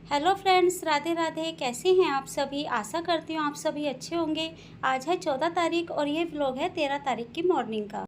Hello friends, Radhe Radhe. कैसे हैं आप सभी? आशा करती हूँ आप सभी अच्छे होंगे। आज है 14 तारीख और ये व्लॉग है 13 तारीख की मॉर्निंग का।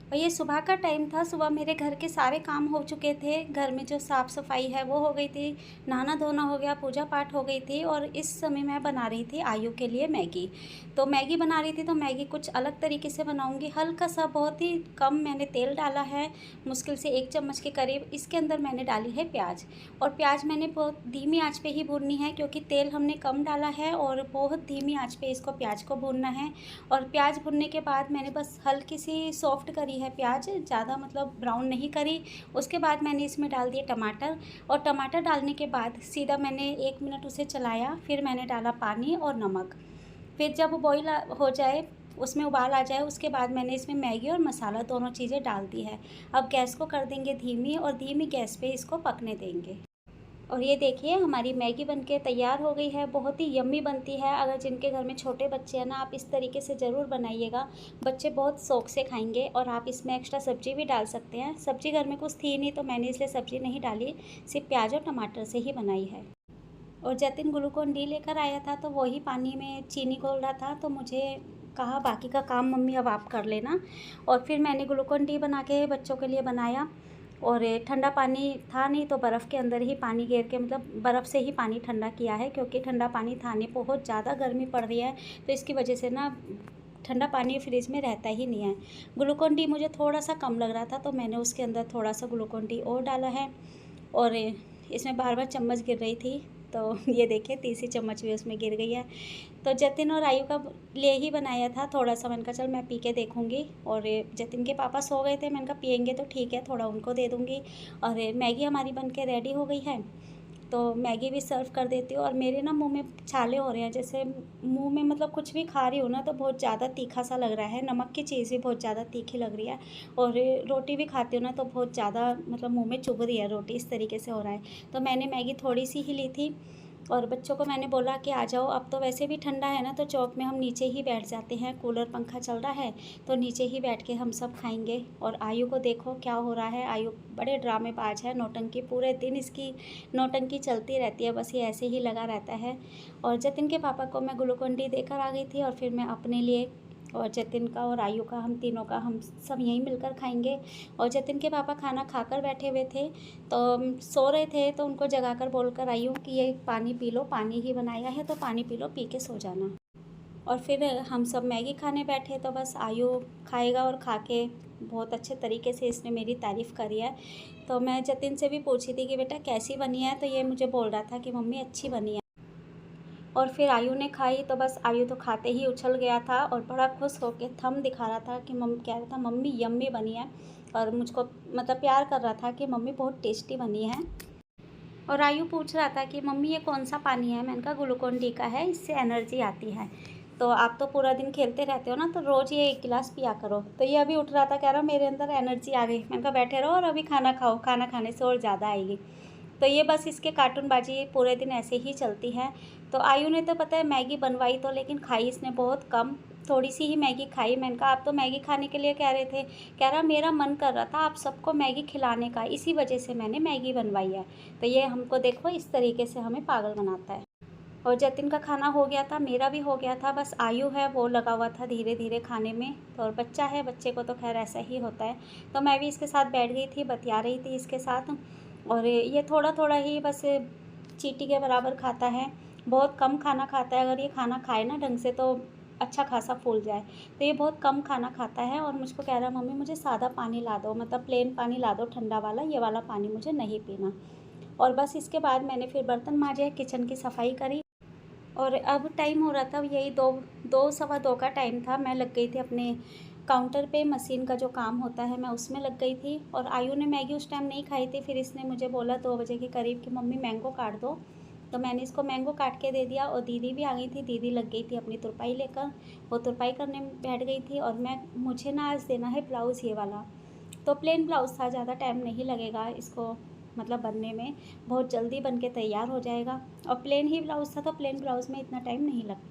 और ये सुबह का टाइम था। सुबह मेरे घर के सारे काम हो चुके थे। घर में जो साफ़ सफाई है वो हो गई थी, नहाना धोना हो गया, पूजा पाठ हो गई थी। और इस समय मैं बना रही थी आयु के लिए मैगी। तो मैगी बना रही थी, तो मैगी कुछ अलग तरीके से बनाऊंगी। हल्का सा, बहुत ही कम मैंने तेल डाला है, मुश्किल से 1 चम्मच के करीब। इसके अंदर मैंने डाली है प्याज। और प्याज मैंने बहुत धीमी आंच पे ही भूननी है, क्योंकि तेल हमने कम डाला है और बहुत धीमी आंच पे इसको प्याज को भूनना है। और प्याज भुनने के बाद मैंने बस हल्की सी सॉफ्ट करी है प्याज, ज़्यादा मतलब ब्राउन नहीं करी। उसके बाद मैंने इसमें डाल दिए टमाटर। और टमाटर डालने के बाद सीधा मैंने 1 मिनट उसे चलाया। फिर मैंने डाला पानी और नमक। फिर जब बॉईल हो जाए, उसमें उबाल आ जाए, उसके बाद मैंने इसमें मैगी और मसाला दोनों चीज़ें डाल दी है। अब गैस को कर देंगे धीमी, और धीमी गैस पे इसको पकने देंगे। और ये देखिए, हमारी मैगी बनके तैयार हो गई है। बहुत ही यम्मी बनती है। अगर जिनके घर में छोटे बच्चे हैं ना, आप इस तरीके से ज़रूर बनाइएगा। बच्चे बहुत शौक से खाएंगे। और आप इसमें एक्स्ट्रा सब्ज़ी भी डाल सकते हैं। सब्ज़ी घर में कुछ थी नहीं, तो मैंने इसलिए सब्ज़ी नहीं डाली, सिर्फ प्याज और टमाटर से ही बनाई है। और जतिन ग्लूकोन डी लेकर आया था, तो वही पानी में चीनी घोल रहा था। तो मुझे कहा, बाकी का काम मम्मी अब आप कर लेना। और फिर मैंने ग्लूकोन डी बना के बच्चों के लिए बनाया। और ठंडा पानी था नहीं, तो बर्फ़ के अंदर ही पानी गेर के, मतलब बर्फ़ से ही पानी ठंडा किया है, क्योंकि ठंडा पानी था नहीं, बहुत ज़्यादा गर्मी पड़ रही है। तो इसकी वजह से ना ठंडा पानी फ्रिज में रहता ही नहीं है। ग्लूकोन डी मुझे थोड़ा सा कम लग रहा था, तो मैंने उसके अंदर थोड़ा सा ग्लूकोन डी और डाला है। और इसमें बार बार चम्मच गिर रही थी, तो ये देखिए तीसरी चम्मच भी उसमें गिर गई है। तो जतिन और आयु का लिए ही बनाया था थोड़ा सा। मैंने कहा चल मैं पी के देखूँगी। और जतिन के पापा सो गए थे, मैंने कहा पियेंगे तो ठीक है, थोड़ा उनको दे दूँगी। और मैगी हमारी बन के रेडी हो गई है, तो मैगी भी सर्व कर देती हूँ। और मेरे ना मुंह में छाले हो रहे हैं, जैसे मुंह में मतलब कुछ भी खा रही हूँ ना, तो बहुत ज़्यादा तीखा सा लग रहा है। नमक की चीज़ भी बहुत ज़्यादा तीखी लग रही है। और रोटी भी खाती हूँ ना, तो बहुत ज़्यादा मतलब मुंह में चुभ रही है रोटी, इस तरीके से हो रहा है। तो मैंने मैगी थोड़ी सी ही ली थी। और बच्चों को मैंने बोला कि आ जाओ, अब तो वैसे भी ठंडा है ना, तो चौक में हम नीचे ही बैठ जाते हैं, कूलर पंखा चल रहा है, तो नीचे ही बैठ के हम सब खाएंगे। और आयु को देखो क्या हो रहा है। आयु बड़े ड्रामेबाज है, नौटंकी, पूरे दिन इसकी नौटंकी चलती रहती है, बस ये ऐसे ही लगा रहता है। और जतिन के पापा को मैं ग्लूकोन डी देकर आ गई थी, और फिर मैं अपने लिए, और जतिन का और आयु का, हम तीनों का, हम सब यहीं मिलकर खाएंगे। और जतिन के पापा खाना खाकर बैठे हुए थे, तो सो रहे थे, तो उनको जगाकर बोलकर आई हूँ कि ये पानी पी लो, पानी ही बनाया है तो पानी पी लो, पी के सो जाना। और फिर हम सब मैगी खाने बैठे, तो बस आयु खाएगा। और खा के बहुत अच्छे तरीके से इसने मेरी तारीफ़ करी है। तो मैं जतिन से भी पूछी थी कि बेटा कैसी बनी है, तो ये मुझे बोल रहा था कि मम्मी अच्छी बनी है। और फिर आयु ने खाई, तो बस आयु तो खाते ही उछल गया था, और बड़ा खुश होकर थम दिखा रहा था कि कह रहा था मम्मी यम्मी बनी है। और मुझको मतलब प्यार कर रहा था कि मम्मी बहुत टेस्टी बनी है। और आयु पूछ रहा था कि मम्मी ये कौन सा पानी है। मैंने कहा ग्लूकोन डी का है, इससे एनर्जी आती है। तो आप तो पूरा दिन खेलते रहते हो ना, तो रोज़ ये 1 गिलास पिया करो। तो ये अभी उठ रहा था, कह रहा मेरे अंदर एनर्जी आ गई। मैंने कहा बैठे रहो और अभी खाना खाओ, खाना खाने से और ज़्यादा आएगी। तो ये बस इसके कार्टूनबाजी पूरे दिन ऐसे ही चलती है। तो आयु ने तो पता है मैगी बनवाई, तो लेकिन खाई इसने बहुत कम, थोड़ी सी ही मैगी खाई। मैंने कहा आप तो मैगी खाने के लिए कह रहे थे। कह रहा मेरा मन कर रहा था आप सबको मैगी खिलाने का, इसी वजह से मैंने मैगी बनवाई है। तो ये हमको देखो इस तरीके से हमें पागल बनाता है। और जतिन का खाना हो गया था, मेरा भी हो गया था, बस आयु है वो लगा हुआ था धीरे धीरे खाने में। तो और बच्चा है, बच्चे को तो खैर ऐसा ही होता है। तो मैं भी इसके साथ बैठ गई थी, बतिया रही थी इसके साथ। और ये थोड़ा थोड़ा ही बस चींटी के बराबर खाता है, बहुत कम खाना खाता है। अगर ये खाना खाए ना ढंग से, तो अच्छा खासा फूल जाए। तो ये बहुत कम खाना खाता है। और मुझको कह रहा मम्मी मुझे सादा पानी ला दो, मतलब प्लेन पानी ला दो, ठंडा वाला, ये वाला पानी मुझे नहीं पीना। और बस इसके बाद मैंने फिर बर्तन मांजे, किचन की सफाई करी। और अब टाइम हो रहा था यही दो, 2 सवा 2 का टाइम था। मैं लग गई थी अपने काउंटर पे, मशीन का जो काम होता है मैं उसमें लग गई थी। और आयु ने मैगी उस टाइम नहीं खाई थी, फिर इसने मुझे बोला 2 बजे के करीब कि मम्मी मैंगो काट दो। तो मैंने इसको मैंगो काट के दे दिया। और दीदी भी आ गई थी, दीदी लग गई थी अपनी तुरपाई लेकर, वो तुरपाई करने बैठ गई थी। और मुझे ना आज देना है ब्लाउज़ ये वाला। तो प्लेन ब्लाउज़ था, ज़्यादा टाइम नहीं लगेगा इसको मतलब बनने में, बहुत जल्दी बन के तैयार हो जाएगा। और प्लेन ही ब्लाउज़ था, तो प्लेन ब्लाउज़ में इतना टाइम नहीं लगता।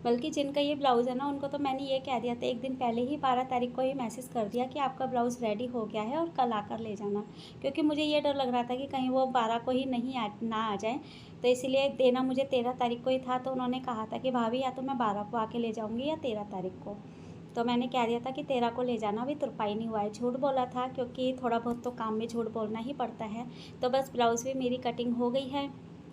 बल्कि जिनका ये ब्लाउज़ है ना उनको तो मैंने ये कह दिया था एक दिन पहले ही, 12 तारीख को ही मैसेज कर दिया कि आपका ब्लाउज़ रेडी हो गया है और कल आकर ले जाना, क्योंकि मुझे ये डर लग रहा था कि कहीं वो 12 को ही ना आ जाए। तो इसीलिए देना मुझे 13 तारीख को ही था। तो उन्होंने कहा था कि भाभी या तो मैं 12 को आके ले जाऊँगी या 13 तारीख को। तो मैंने कह दिया था कि 13 को ले जाना। अभी तुरपाई नहीं हुआ है, झूठ बोला था, क्योंकि थोड़ा बहुत तो काम में झूठ बोलना ही पड़ता है। तो बस ब्लाउज़ भी मेरी कटिंग हो गई है,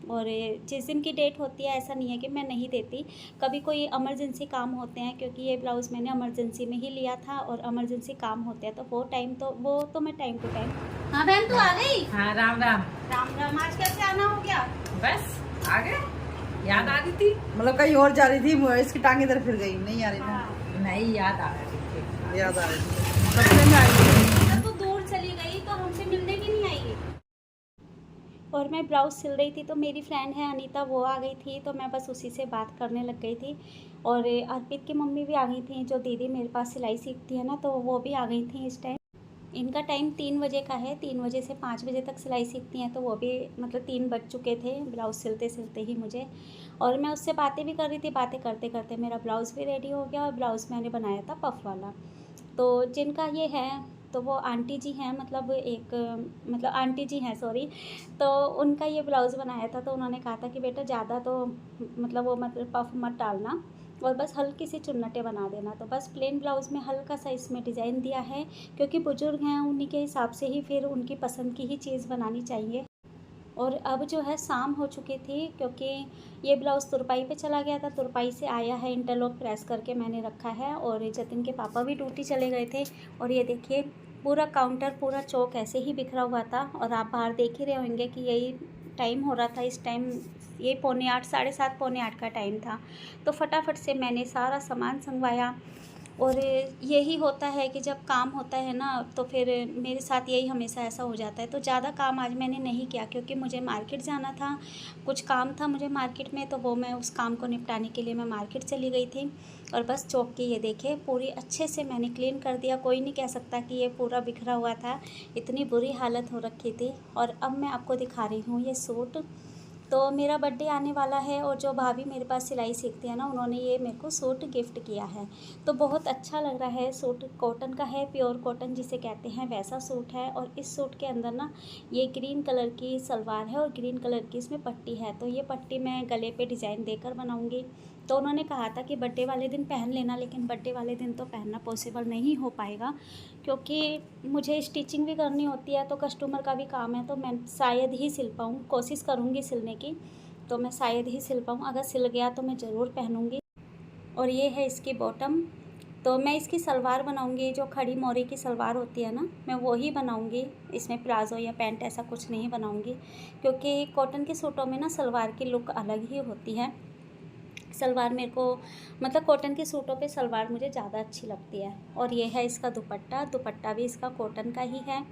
और जिस दिन की डेट होती है ऐसा नहीं है कि मैं नहीं देती, कभी कोई इमरजेंसी काम होते हैं, क्योंकि ये ब्लाउज़ मैंने इमरजेंसी में ही लिया था और इमरजेंसी काम होते हैं तो वो तो मैं टाइम टू टाइम। हाँ बहन, तू आ गई? हाँ, राम राम। राम राम। आज कैसे आना हो गया? बस आ गए। याद आ रही थी? मतलब कहीं और जा रही थी, इसकी टांग इधर फिर गई, नहीं आ रही थी। हाँ। नहीं, याद आ रही थी। याद आ रही थी, सपने में आई थी। तो दूर चली गई तो हमसे मिलने भी नहीं आई। और मैं ब्लाउज़ सिल रही थी तो मेरी फ्रेंड है अनीता, वो आ गई थी, तो मैं बस उसी से बात करने लग गई थी। और अर्पित की मम्मी भी आ गई थी, जो दीदी मेरे पास सिलाई सीखती है ना, तो वो भी आ गई थी इस टाइम। इनका टाइम 3 बजे का है, 3 बजे से 5 बजे तक सिलाई सीखती हैं, तो वो भी मतलब 3 बज चुके थे ब्लाउज़ सिलते सिलते ही मुझे। और मैं उससे बातें भी कर रही थी, बातें करते करते मेरा ब्लाउज़ भी रेडी हो गया। और ब्लाउज़ मैंने बनाया था पफ वाला। तो जिनका ये है तो वो आंटी जी हैं, मतलब आंटी जी हैं, सॉरी। तो उनका ये ब्लाउज़ बनाया था, तो उन्होंने कहा था कि बेटा ज़्यादा तो मतलब वो मतलब पफ मत डालना, और बस हल्की सी चुन्नटें बना देना। तो बस प्लेन ब्लाउज़ में हल्का सा इसमें डिज़ाइन दिया है, क्योंकि बुजुर्ग हैं, उन्हीं के हिसाब से ही फिर उनकी पसंद की ही चीज़ बनानी चाहिए। और अब जो है शाम हो चुकी थी, क्योंकि ये ब्लाउज़ तुरपाई पे चला गया था, तुरपाई से आया है, इंटरलॉक प्रेस करके मैंने रखा है। और जतिन के पापा भी ड्यूटी चले गए थे। और ये देखिए पूरा काउंटर, पूरा चौक ऐसे ही बिखरा हुआ था। और आप बाहर देख ही रहे होंगे कि यही टाइम हो रहा था इस टाइम, ये 7:45, 7:30 पौने 8 का टाइम था। तो फटाफट से मैंने सारा सामान संगवाया। और यही होता है कि जब काम होता है ना, तो फिर मेरे साथ यही हमेशा ऐसा हो जाता है। तो ज़्यादा काम आज मैंने नहीं किया, क्योंकि मुझे मार्केट जाना था, कुछ काम था मुझे मार्केट में, तो वो मैं उस काम को निपटाने के लिए मैं मार्केट चली गई थी। और बस चौक की ये देखिए पूरी अच्छे से मैंने क्लीन कर दिया। कोई नहीं कह सकता कि ये पूरा बिखरा हुआ था, इतनी बुरी हालत हो रखी थी। और अब मैं आपको दिखा रही हूँ ये सूट। तो मेरा बर्थडे आने वाला है, और जो भाभी मेरे पास सिलाई सीखती है ना, उन्होंने ये मेरे को सूट गिफ्ट किया है। तो बहुत अच्छा लग रहा है। सूट कॉटन का है, प्योर कॉटन जिसे कहते हैं, वैसा सूट है। और इस सूट के अंदर ना ये ग्रीन कलर की सलवार है और ग्रीन कलर की इसमें पट्टी है। तो ये पट्टी मैं गले पे डिज़ाइन देकर बनाऊँगी। तो उन्होंने कहा था कि बर्थडे वाले दिन पहन लेना, लेकिन बर्थडे वाले दिन तो पहनना पॉसिबल नहीं हो पाएगा, क्योंकि मुझे स्टिचिंग भी करनी होती है, तो कस्टमर का भी काम है। तो मैं शायद ही सिल पाऊँ, कोशिश करूँगी सिलने की, तो मैं शायद ही सिल पाऊँ। अगर सिल गया तो मैं ज़रूर पहनूँगी। और ये है इसकी बॉटम। तो मैं इसकी सलवार बनाऊँगी, जो खड़ी मोरी की सलवार होती है ना, मैं वो ही बनाऊँगी। इसमें प्लाज़ो या पैंट ऐसा कुछ नहीं बनाऊँगी, क्योंकि कॉटन के सूटों में ना सलवार की लुक अलग ही होती है। सलवार मेरे को मतलब कॉटन के सूटों पे सलवार मुझे ज़्यादा अच्छी लगती है। और ये है इसका दुपट्टा, दुपट्टा भी इसका कॉटन का ही है।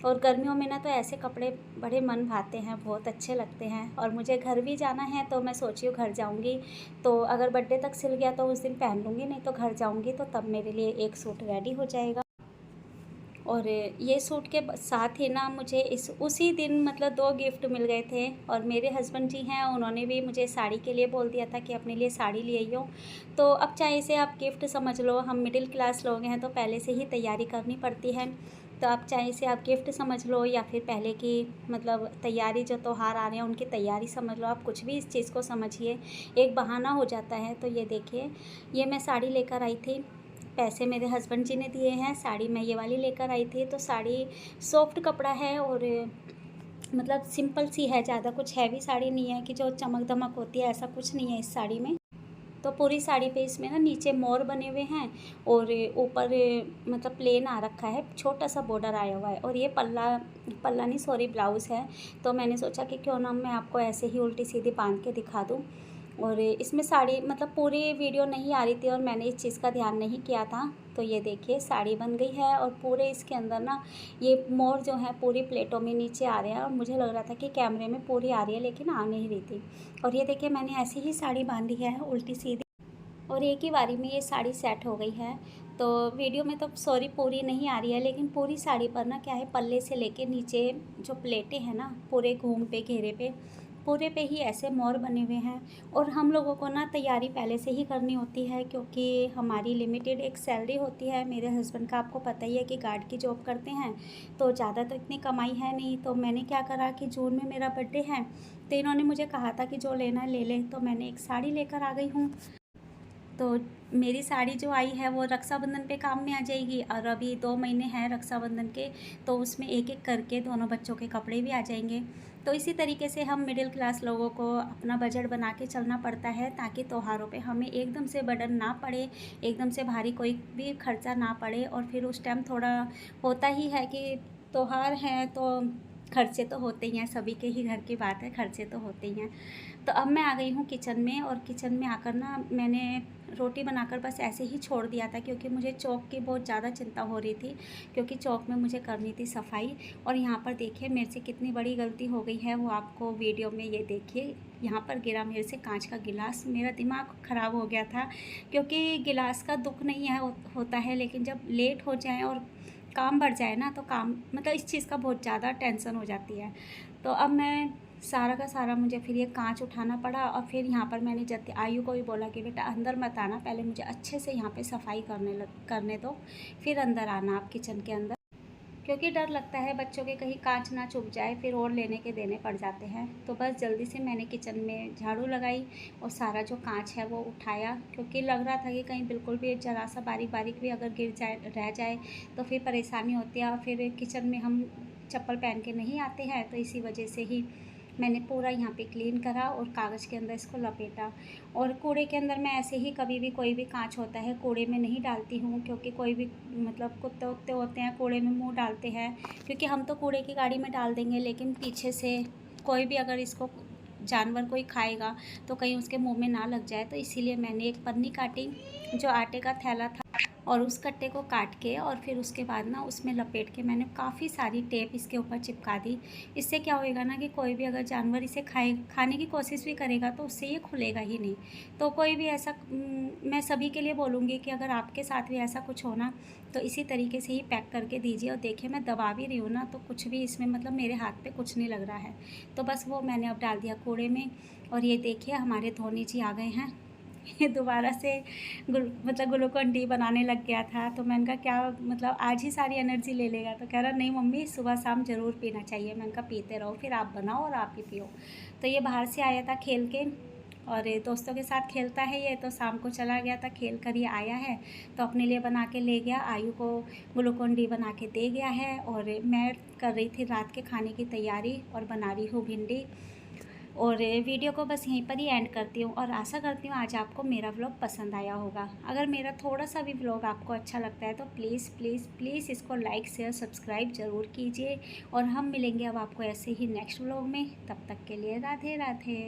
और गर्मियों में ना तो ऐसे कपड़े बड़े मन भाते हैं, बहुत अच्छे लगते हैं। और मुझे घर भी जाना है, तो मैं सोची हूँ घर जाऊँगी तो अगर बर्थडे तक सिल गया तो उस दिन पहन लूँगी, नहीं तो घर जाऊँगी तो तब मेरे लिए एक सूट रेडी हो जाएगा। और ये सूट के साथ ही ना मुझे उसी दिन मतलब 2 गिफ्ट मिल गए थे। और मेरे हस्बैंड जी हैं, उन्होंने भी मुझे साड़ी के लिए बोल दिया था कि अपने लिए साड़ी ले आई हो। तो अब चाहे इसे आप गिफ्ट समझ लो, हम मिडिल क्लास लोग हैं तो पहले से ही तैयारी करनी पड़ती है। तो आप चाहे इसे आप गिफ्ट समझ लो, या फिर पहले की मतलब तैयारी, जो त्योहार आ रहे हैं उनकी तैयारी समझ लो, आप कुछ भी इस चीज़ को समझिए, एक बहाना हो जाता है। तो ये देखिए, ये मैं साड़ी लेकर आई थी, पैसे मेरे हस्बैंड जी ने दिए हैं, साड़ी मैं ये वाली लेकर आई थी। तो साड़ी सॉफ्ट कपड़ा है, और मतलब सिंपल सी है, ज़्यादा कुछ हैवी साड़ी नहीं है कि जो चमक दमक होती है, ऐसा कुछ नहीं है इस साड़ी में। तो पूरी साड़ी पे इसमें ना नीचे मोर बने हुए हैं, और ऊपर मतलब प्लेन आ रखा है, छोटा सा बॉर्डर आया हुआ है। और ये पल्ला पल्ला नहीं, सॉरी, ब्लाउज़ है। तो मैंने सोचा कि क्यों ना मैं आपको ऐसे ही उल्टी सीधी बांध के दिखा दूँ। और इसमें साड़ी मतलब पूरी वीडियो नहीं आ रही थी, और मैंने इस चीज़ का ध्यान नहीं किया था। तो ये देखिए साड़ी बन गई है, और पूरे इसके अंदर ना ये मोर जो है पूरी प्लेटों में नीचे आ रहे हैं। और मुझे लग रहा था कि कैमरे में पूरी आ रही है, लेकिन आ नहीं रही थी। और ये देखिए मैंने ऐसी ही साड़ी बांधी है उल्टी सीधी, और एक ही बारी में ये साड़ी सेट हो गई है। तो वीडियो में तो सॉरी पूरी नहीं आ रही है, लेकिन पूरी साड़ी पर ना क्या है, पल्ले से लेके नीचे जो प्लेटें हैं ना, पूरे घूम पे घेरे पे पूरे पे ही ऐसे मोर बने हुए हैं। और हम लोगों को ना तैयारी पहले से ही करनी होती है, क्योंकि हमारी लिमिटेड एक सैलरी होती है। मेरे हस्बैंड का आपको पता ही है कि गार्ड की जॉब करते हैं, तो ज़्यादा तो इतनी कमाई है नहीं। तो मैंने क्या करा कि जून में मेरा बर्थडे है, तो इन्होंने मुझे कहा था कि जो लेना ले ले, तो मैंने एक साड़ी लेकर आ गई हूँ। तो मेरी साड़ी जो आई है वो रक्षाबंधन पे काम में आ जाएगी, और अभी 2 महीने हैं रक्षाबंधन के, तो उसमें एक एक करके दोनों बच्चों के कपड़े भी आ जाएंगे। तो इसी तरीके से हम मिडिल क्लास लोगों को अपना बजट बना के चलना पड़ता है, ताकि त्योहारों पे हमें एकदम से बर्डन ना पड़े, एकदम से भारी कोई भी खर्चा ना पड़े। और फिर उस टाइम थोड़ा होता ही है कि त्योहार हैं तो खर्चे तो होते ही हैं, सभी के ही घर की बात है, खर्चे तो होते ही हैं। तो अब मैं आ गई हूँ किचन में, और किचन में आकर ना मैंने रोटी बनाकर बस ऐसे ही छोड़ दिया था, क्योंकि मुझे चौक की बहुत ज़्यादा चिंता हो रही थी, क्योंकि चौक में मुझे करनी थी सफाई। और यहाँ पर देखिए मेरे से कितनी बड़ी गलती हो गई है, वो आपको वीडियो में ये देखिए। यहाँ पर गिरा मेरे से कांच का गिलास, मेरा दिमाग ख़राब हो गया था, क्योंकि गिलास का दुख नहीं है होता है, लेकिन जब लेट हो जाए और काम बढ़ जाए ना, तो काम मतलब इस चीज़ का बहुत ज़्यादा टेंशन हो जाती है। तो अब मैं सारा का सारा मुझे फिर ये कांच उठाना पड़ा। और फिर यहाँ पर मैंने जब आयु को भी बोला कि बेटा अंदर मत आना, पहले मुझे अच्छे से यहाँ पे सफाई करने दो, फिर अंदर आना आप किचन के अंदर, क्योंकि डर लगता है बच्चों के कहीं कांच ना चुभ जाए, फिर और लेने के देने पड़ जाते हैं। तो बस जल्दी से मैंने किचन में झाड़ू लगाई और सारा जो कांच है वो उठाया, क्योंकि लग रहा था कि कहीं बिल्कुल भी ज़रा सा बारीक बारीक भी अगर गिर जाए रह जाए तो फिर परेशानी होती है। और फिर किचन में हम चप्पल पहन के नहीं आते हैं, तो इसी वजह से ही मैंने पूरा यहाँ पे क्लीन करा और कागज़ के अंदर इसको लपेटा। और कूड़े के अंदर मैं ऐसे ही कभी भी कोई भी कांच होता है कूड़े में नहीं डालती हूँ, क्योंकि कोई भी मतलब कुत्ते उत्ते होते हैं कूड़े में मुंह डालते हैं, क्योंकि हम तो कूड़े की गाड़ी में डाल देंगे, लेकिन पीछे से कोई भी अगर इसको जानवर कोई खाएगा तो कहीं उसके मुंह में ना लग जाए। तो इसीलिए मैंने एक पन्नी काटी, जो आटे का थैला था, और उस कट्टे को काट के और फिर उसके बाद ना उसमें लपेट के मैंने काफ़ी सारी टेप इसके ऊपर चिपका दी। इससे क्या होएगा ना कि कोई भी अगर जानवर इसे खाने की कोशिश भी करेगा तो उससे ये खुलेगा ही नहीं। तो कोई भी ऐसा मैं सभी के लिए बोलूँगी कि अगर आपके साथ भी ऐसा कुछ हो ना, तो इसी तरीके से ही पैक करके दीजिए। और देखिए मैं दबा भी रही हूँ ना, तो कुछ भी इसमें मतलब मेरे हाथ पे कुछ नहीं लग रहा है। तो बस वो मैंने अब डाल दिया कूड़े में। और ये देखिए हमारे धोनी जी आ गए हैं। ये दोबारा से ग्लूकोन डी बनाने लग गया था, तो मैंने कहा क्या मतलब आज ही सारी एनर्जी ले लेगा, तो कह रहा नहीं मम्मी सुबह शाम ज़रूर पीना चाहिए। मैंने कहा पीते रहो, फिर आप बनाओ और आप ही पियो। तो ये बाहर से आया था खेल के, और दोस्तों के साथ खेलता है ये, तो शाम को चला गया था खेल कर ये आया है, तो अपने लिए बना के ले गया, आयु को ग्लूकोन डी बना के दे गया है। और मैं कर रही थी रात के खाने की तैयारी और बना रही हूँ भिंडी। और वीडियो को बस यहीं पर ही एंड करती हूँ, और आशा करती हूँ आज आपको मेरा व्लॉग पसंद आया होगा। अगर मेरा थोड़ा सा भी व्लॉग आपको अच्छा लगता है तो प्लीज़ प्लीज़ प्लीज़ इसको लाइक शेयर सब्सक्राइब ज़रूर कीजिए। और हम मिलेंगे अब आपको ऐसे ही नेक्स्ट व्लॉग में, तब तक के लिए राधे राधे।